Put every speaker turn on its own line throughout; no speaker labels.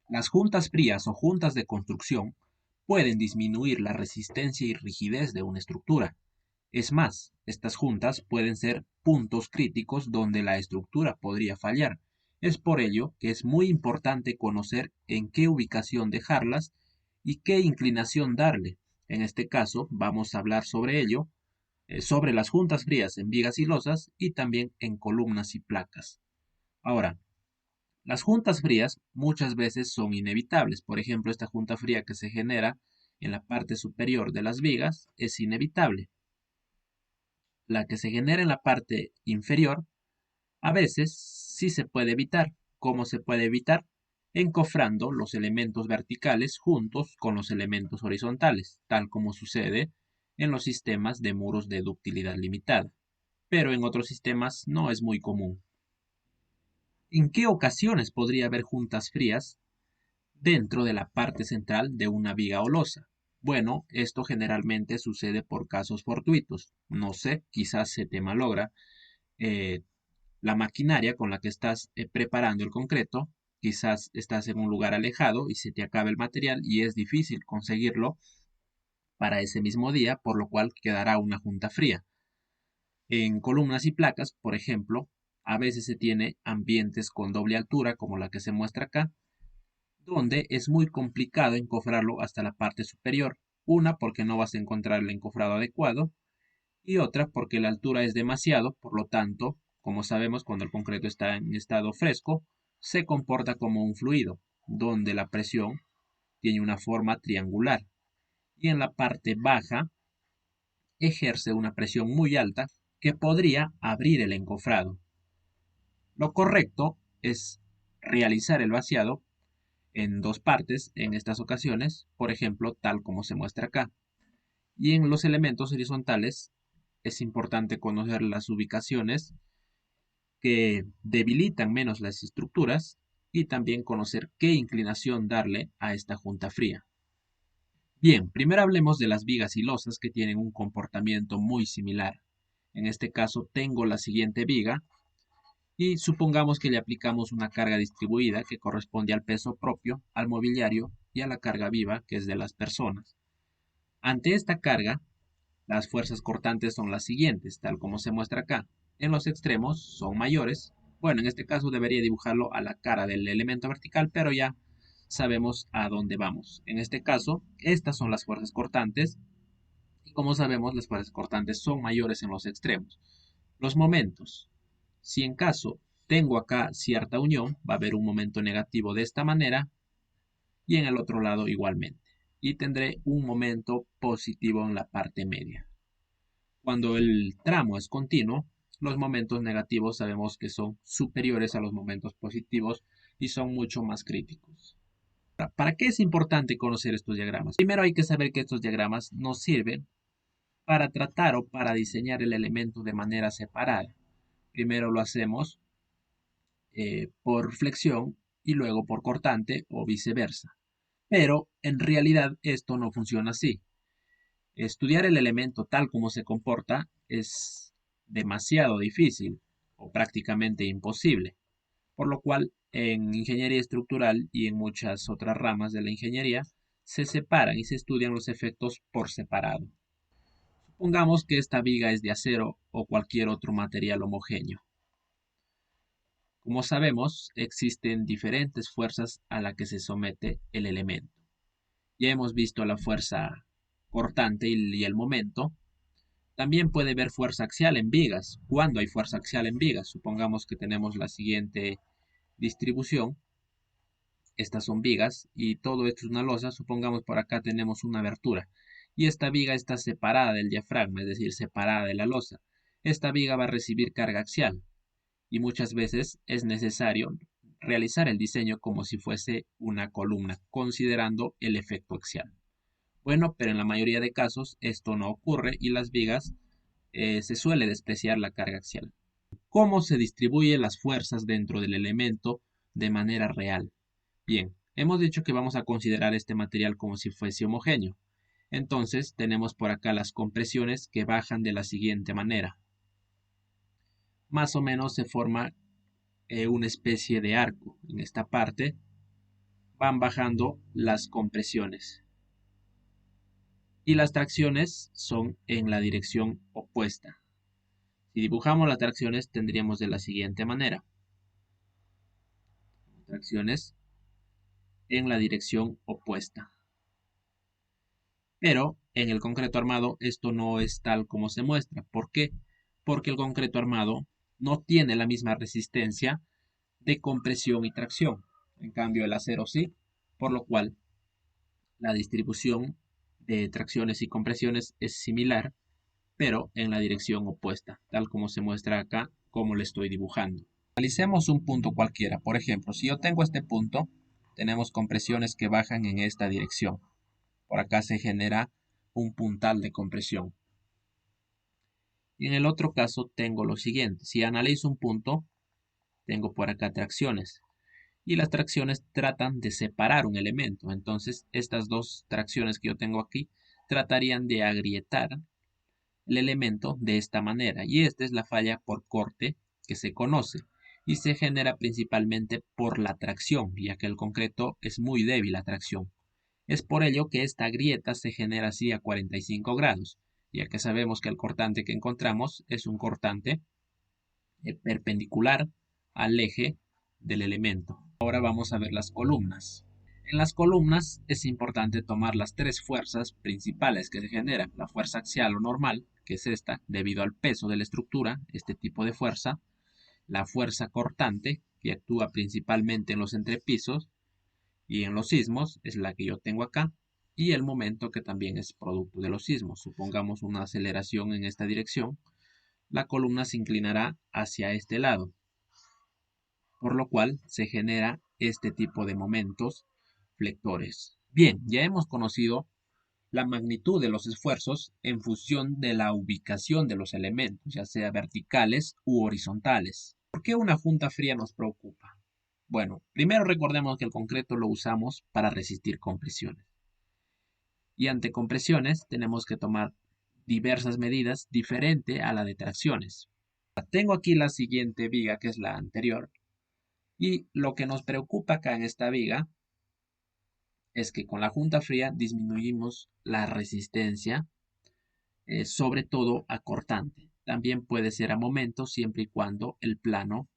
Las juntas frías o juntas de construcción pueden disminuir la resistencia y rigidez de una estructura. Es más, estas juntas pueden ser puntos críticos donde la estructura podría fallar. Es por ello que es muy importante conocer en qué ubicación dejarlas y qué inclinación darle. En este caso, vamos a hablar sobre ello, sobre las juntas frías en vigas y losas y también en columnas y placas. Ahora, las juntas frías muchas veces son inevitables. Por ejemplo, esta junta fría que se genera en la parte superior de las vigas es inevitable. La que se genera en la parte inferior a veces sí se puede evitar. ¿Cómo se puede evitar? Encofrando los elementos verticales juntos con los elementos horizontales, tal como sucede en los sistemas de muros de ductilidad limitada, pero en otros sistemas no es muy común. ¿En qué ocasiones podría haber juntas frías dentro de la parte central de una viga o losa? Bueno, esto generalmente sucede por casos fortuitos. No sé, quizás se te malogra eh, la maquinaria con la que estás preparando el concreto, quizás estás en un lugar alejado y se te acaba el material y es difícil conseguirlo para ese mismo día, por lo cual quedará una junta fría. En columnas y placas, por ejemplo, a veces se tiene ambientes con doble altura, como la que se muestra acá, donde es muy complicado encofrarlo hasta la parte superior. Una, porque no vas a encontrar el encofrado adecuado, y otra, porque la altura es demasiado, por lo tanto, como sabemos, cuando el concreto está en estado fresco, se comporta como un fluido, donde la presión tiene una forma triangular, y en la parte baja ejerce una presión muy alta que podría abrir el encofrado. Lo correcto es realizar el vaciado en dos partes en estas ocasiones, por ejemplo, tal como se muestra acá. Y en los elementos horizontales es importante conocer las ubicaciones que debilitan menos las estructuras y también conocer qué inclinación darle a esta junta fría. Bien, primero hablemos de las vigas y losas que tienen un comportamiento muy similar. En este caso tengo la siguiente viga y supongamos que le aplicamos una carga distribuida que corresponde al peso propio, al mobiliario y a la carga viva que es de las personas. Ante esta carga, las fuerzas cortantes son las siguientes, tal como se muestra acá. En los extremos son mayores. Bueno, en este caso debería dibujarlo a la cara del elemento vertical, pero ya sabemos a dónde vamos. En este caso, estas son las fuerzas cortantes y como sabemos, las fuerzas cortantes son mayores en los extremos. Los momentos. Si en caso tengo acá cierta unión, va a haber un momento negativo de esta manera y en el otro lado igualmente. Y tendré un momento positivo en la parte media. Cuando el tramo es continuo, los momentos negativos sabemos que son superiores a los momentos positivos y son mucho más críticos. ¿Para qué es importante conocer estos diagramas? Primero hay que saber que estos diagramas nos sirven para tratar o para diseñar el elemento de manera separada. Primero lo hacemos por flexión y luego por cortante o viceversa. Pero en realidad esto no funciona así. Estudiar el elemento tal como se comporta es demasiado difícil o prácticamente imposible, por lo cual en ingeniería estructural y en muchas otras ramas de la ingeniería se separan y se estudian los efectos por separado. Supongamos que esta viga es de acero o cualquier otro material homogéneo. Como sabemos, existen diferentes fuerzas a las que se somete el elemento. Ya hemos visto la fuerza cortante y el momento. También puede haber fuerza axial en vigas. ¿Cuándo hay fuerza axial en vigas? Supongamos que tenemos la siguiente distribución. Estas son vigas y todo esto es una losa. Supongamos por acá tenemos una abertura y esta viga está separada del diafragma, es decir, separada de la losa. Esta viga va a recibir carga axial y muchas veces es necesario realizar el diseño como si fuese una columna, considerando el efecto axial. Bueno, pero en la mayoría de casos esto no ocurre y las vigas se suele despreciar la carga axial. ¿Cómo se distribuyen las fuerzas dentro del elemento de manera real? Bien, hemos dicho que vamos a considerar este material como si fuese homogéneo. Entonces tenemos por acá las compresiones que bajan de la siguiente manera. Más o menos se forma una especie de arco en esta parte, van bajando las compresiones. Y las tracciones son en la dirección opuesta. Si dibujamos las tracciones tendríamos de la siguiente manera. Tracciones en la dirección opuesta. Pero en el concreto armado esto no es tal como se muestra. ¿Por qué? Porque el concreto armado no tiene la misma resistencia de compresión y tracción. En cambio el acero sí, por lo cual la distribución de tracciones y compresiones es similar, pero en la dirección opuesta, tal como se muestra acá, como le estoy dibujando. Analicemos un punto cualquiera. Por ejemplo, si yo tengo este punto, tenemos compresiones que bajan en esta dirección. Por acá se genera un puntal de compresión. Y en el otro caso tengo lo siguiente. Si analizo un punto, tengo por acá tracciones. Y las tracciones tratan de separar un elemento. Entonces, estas dos tracciones que yo tengo aquí tratarían de agrietar el elemento de esta manera. Y esta es la falla por corte que se conoce. Y se genera principalmente por la tracción, ya que el concreto es muy débil a tracción. Es por ello que esta grieta se genera así a 45 grados, ya que sabemos que el cortante que encontramos es un cortante perpendicular al eje del elemento. Ahora vamos a ver las columnas. En las columnas es importante tomar las tres fuerzas principales que se generan. La fuerza axial o normal, que es esta, debido al peso de la estructura, este tipo de fuerza. La fuerza cortante, que actúa principalmente en los entrepisos, y en los sismos es la que yo tengo acá, y el momento que también es producto de los sismos. Supongamos una aceleración en esta dirección, la columna se inclinará hacia este lado, por lo cual se genera este tipo de momentos flectores. Bien, ya hemos conocido la magnitud de los esfuerzos en función de la ubicación de los elementos, ya sea verticales u horizontales. ¿Por qué una junta fría nos preocupa? Bueno, primero recordemos que el concreto lo usamos para resistir compresiones. Y ante compresiones tenemos que tomar diversas medidas diferente a la de tracciones. Tengo aquí la siguiente viga, que es la anterior. Y lo que nos preocupa acá en esta viga es que con la junta fría disminuimos la resistencia, sobre todo a cortante. También puede ser a momento siempre y cuando el plano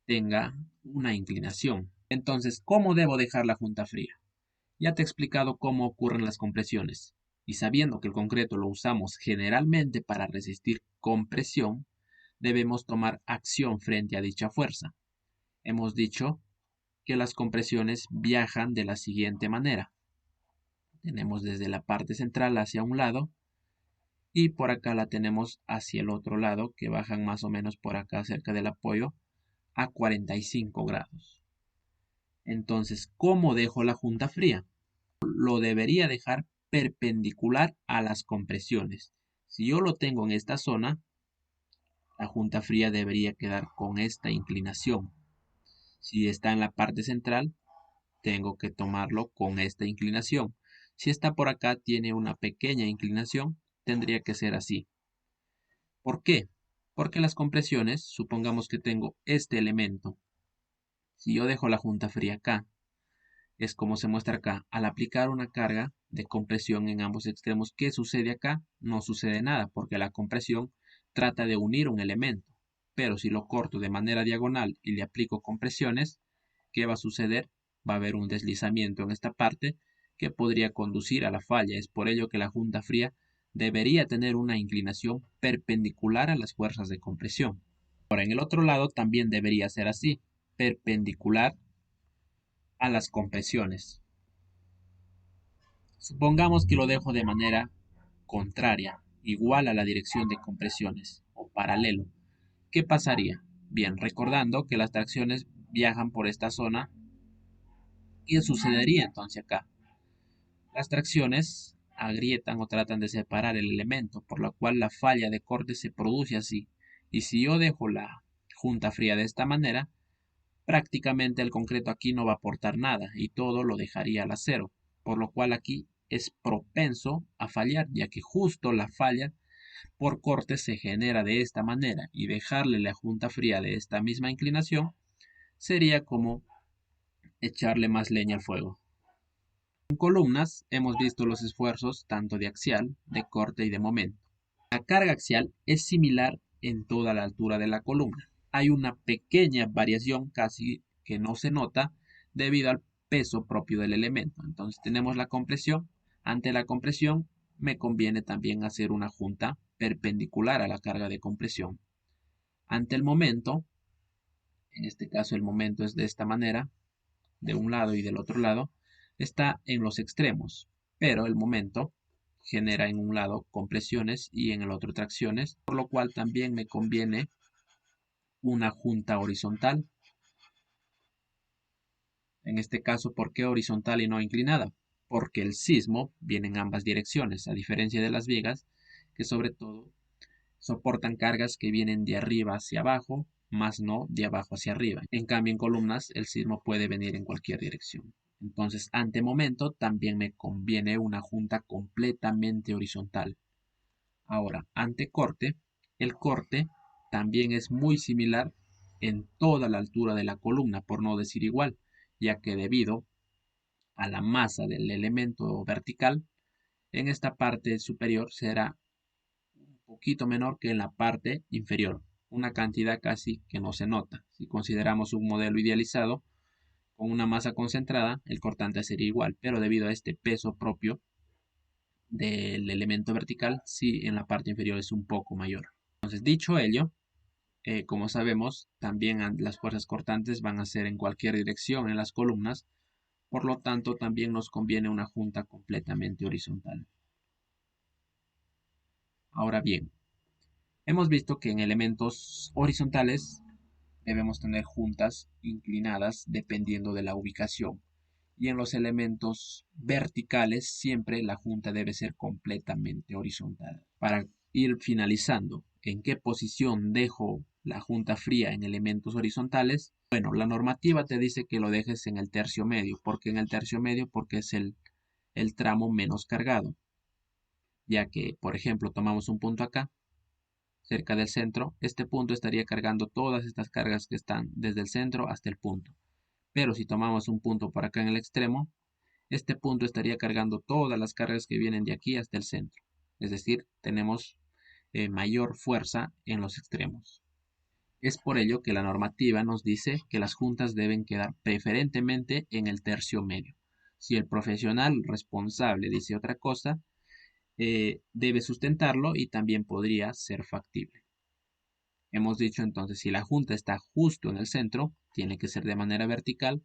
tenga una inclinación. Entonces, ¿cómo debo dejar la junta fría? Ya te he explicado cómo ocurren las compresiones, y sabiendo que el concreto lo usamos generalmente para resistir compresión, debemos tomar acción frente a dicha fuerza. Hemos dicho que las compresiones viajan de la siguiente manera. Tenemos desde la parte central hacia un lado, y por acá la tenemos hacia el otro lado, que bajan más o menos por acá cerca del apoyo a 45 grados. Entonces, ¿cómo dejo la junta fría? Lo debería dejar perpendicular a las compresiones. Si yo lo tengo en esta zona, la junta fría debería quedar con esta inclinación. Si está en la parte central, tengo que tomarlo con esta inclinación. Si está por acá, tiene una pequeña inclinación, tendría que ser así. ¿Por qué? Porque las compresiones, supongamos que tengo este elemento. Si yo dejo la junta fría acá, es como se muestra acá. Al aplicar una carga de compresión en ambos extremos, ¿qué sucede acá? No sucede nada, porque la compresión trata de unir un elemento. Pero si lo corto de manera diagonal y le aplico compresiones, ¿qué va a suceder? Va a haber un deslizamiento en esta parte que podría conducir a la falla. Es por ello que la junta fría debería tener una inclinación perpendicular a las fuerzas de compresión. Ahora, en el otro lado también debería ser así, perpendicular a las compresiones. Supongamos que lo dejo de manera contraria, igual a la dirección de compresiones, o paralelo. ¿Qué pasaría? Bien, recordando que las tracciones viajan por esta zona, ¿qué sucedería entonces acá? Las tracciones agrietan o tratan de separar el elemento, por lo cual la falla de corte se produce así. Y si yo dejo la junta fría de esta manera, prácticamente el concreto aquí no va a aportar nada y todo lo dejaría al acero, por lo cual aquí es propenso a fallar, ya que justo la falla por corte se genera de esta manera, y dejarle la junta fría de esta misma inclinación sería como echarle más leña al fuego. En columnas hemos visto los esfuerzos tanto de axial, de corte y de momento. La carga axial es similar en toda la altura de la columna. Hay una pequeña variación casi que no se nota debido al peso propio del elemento. Entonces tenemos la compresión. Ante la compresión me conviene también hacer una junta perpendicular a la carga de compresión. Ante el momento, en este caso el momento es de esta manera, de un lado y del otro lado, está en los extremos, pero el momento genera en un lado compresiones y en el otro tracciones, por lo cual también me conviene una junta horizontal. En este caso, ¿por qué horizontal y no inclinada? Porque el sismo viene en ambas direcciones, a diferencia de las vigas, que sobre todo soportan cargas que vienen de arriba hacia abajo, más no de abajo hacia arriba. En cambio, en columnas, el sismo puede venir en cualquier dirección. Entonces, ante momento, también me conviene una junta completamente horizontal. Ahora, ante corte, el corte también es muy similar en toda la altura de la columna, por no decir igual, ya que debido a la masa del elemento vertical, en esta parte superior será un poquito menor que en la parte inferior, una cantidad casi que no se nota. Si consideramos un modelo idealizado con una masa concentrada, el cortante sería igual, pero debido a este peso propio del elemento vertical, sí en la parte inferior es un poco mayor. Entonces, dicho ello, como sabemos, también las fuerzas cortantes van a ser en cualquier dirección en las columnas, por lo tanto también nos conviene una junta completamente horizontal. Ahora bien, hemos visto que en elementos horizontales debemos tener juntas inclinadas dependiendo de la ubicación. Y en los elementos verticales siempre la junta debe ser completamente horizontal. Para ir finalizando, ¿en qué posición dejo la junta fría en elementos horizontales? Bueno, la normativa te dice que lo dejes en el tercio medio. ¿Por qué en el tercio medio? Porque es el tramo menos cargado. Ya que, por ejemplo, tomamos un punto acá, cerca del centro, este punto estaría cargando todas estas cargas que están desde el centro hasta el punto. Pero si tomamos un punto por acá en el extremo, este punto estaría cargando todas las cargas que vienen de aquí hasta el centro. Es decir, tenemos mayor fuerza en los extremos. Es por ello que la normativa nos dice que las juntas deben quedar preferentemente en el tercio medio. Si el profesional responsable dice otra cosa, debe sustentarlo y también podría ser factible. Hemos dicho entonces, si la junta está justo en el centro, tiene que ser de manera vertical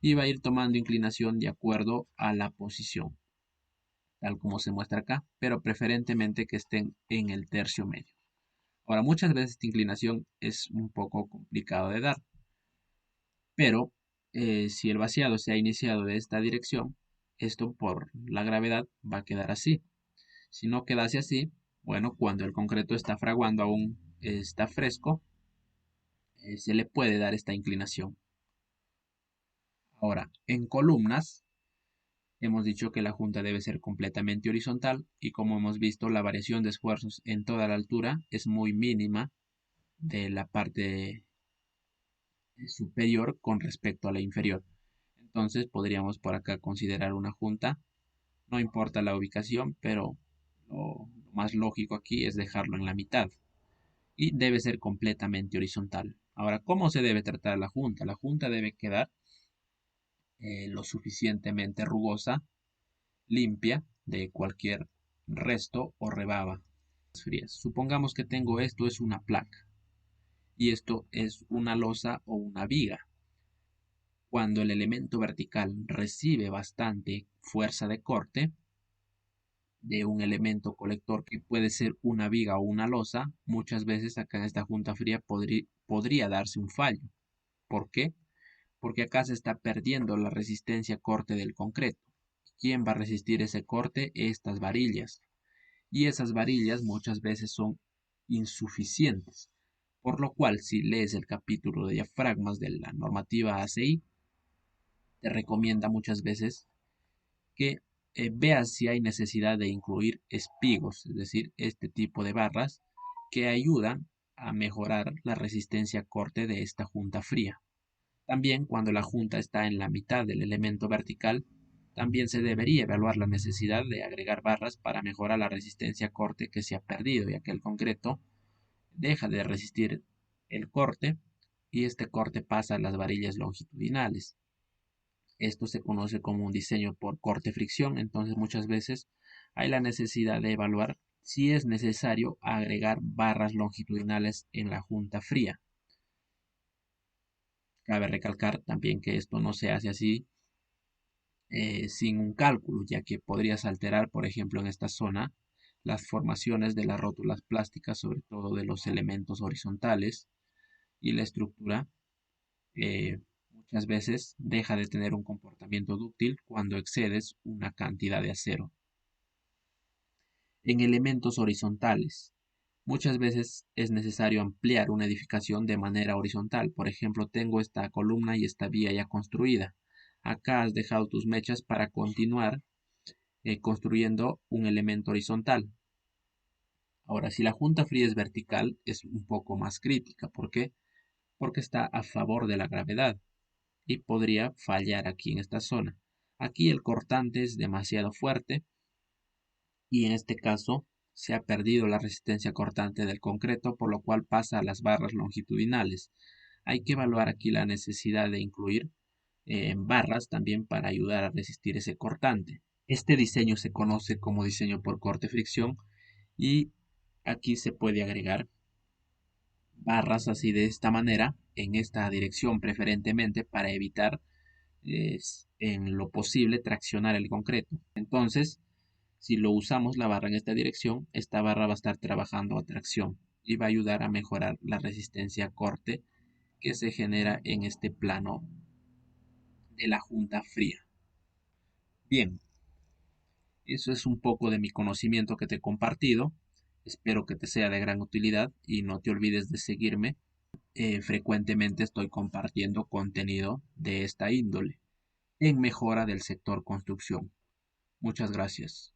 y va a ir tomando inclinación de acuerdo a la posición, tal como se muestra acá, pero preferentemente que estén en el tercio medio. Ahora, muchas veces esta inclinación es un poco complicado de dar, pero si el vaciado se ha iniciado de esta dirección, esto por la gravedad va a quedar así. Si no quedase así, bueno, cuando el concreto está fraguando aún está fresco, se le puede dar esta inclinación. Ahora, en columnas, hemos dicho que la junta debe ser completamente horizontal y como hemos visto, la variación de esfuerzos en toda la altura es muy mínima de la parte superior con respecto a la inferior. Entonces podríamos por acá considerar una junta, no importa la ubicación, pero lo más lógico aquí es dejarlo en la mitad y debe ser completamente horizontal. Ahora, ¿cómo se debe tratar la junta? La junta debe quedar lo suficientemente rugosa, limpia de cualquier resto o rebaba frías. Supongamos que tengo esto es una placa y esto es una losa o una viga. Cuando el elemento vertical recibe bastante fuerza de corte de un elemento colector que puede ser una viga o una losa, muchas veces acá en esta junta fría podría darse un fallo. ¿Por qué? Porque acá se está perdiendo la resistencia corte del concreto. ¿Quién va a resistir ese corte? Estas varillas. Y esas varillas muchas veces son insuficientes. Por lo cual, si lees el capítulo de diafragmas de la normativa ACI, te recomienda muchas veces que veas si hay necesidad de incluir espigos, es decir, este tipo de barras que ayudan a mejorar la resistencia corte de esta junta fría. También cuando la junta está en la mitad del elemento vertical, También se debería evaluar la necesidad de agregar barras para mejorar la resistencia a corte que se ha perdido, ya que el concreto deja de resistir el corte y este corte pasa a las varillas longitudinales. Esto se conoce como un diseño por corte-fricción, entonces muchas veces hay la necesidad de evaluar si es necesario agregar barras longitudinales en la junta fría. Cabe recalcar también que esto no se hace así sin un cálculo, ya que podrías alterar, por ejemplo, en esta zona, las formaciones de las rótulas plásticas, sobre todo de los elementos horizontales, y la estructura muchas veces deja de tener un comportamiento dúctil cuando excedes una cantidad de acero. En elementos horizontales, muchas veces es necesario ampliar una edificación de manera horizontal. Por ejemplo, tengo esta columna y esta vía ya construida. Acá has dejado tus mechas para continuar construyendo un elemento horizontal. Ahora, si la junta fría es vertical, es un poco más crítica. ¿Por qué? Porque está a favor de la gravedad y podría fallar aquí en esta zona. Aquí el cortante es demasiado fuerte y en este caso se ha perdido la resistencia cortante del concreto, por lo cual pasa a las barras longitudinales. Hay que evaluar aquí la necesidad de incluir barras también para ayudar a resistir ese cortante. Este diseño se conoce como diseño por corte-fricción y aquí se puede agregar barras así de esta manera, en esta dirección preferentemente, para evitar en lo posible traccionar el concreto. Entonces, si lo usamos la barra en esta dirección, esta barra va a estar trabajando a tracción y va a ayudar a mejorar la resistencia a corte que se genera en este plano de la junta fría. Bien, eso es un poco de mi conocimiento que te he compartido. Espero que te sea de gran utilidad y no te olvides de seguirme. Frecuentemente estoy compartiendo contenido de esta índole en mejora del sector construcción. Muchas gracias.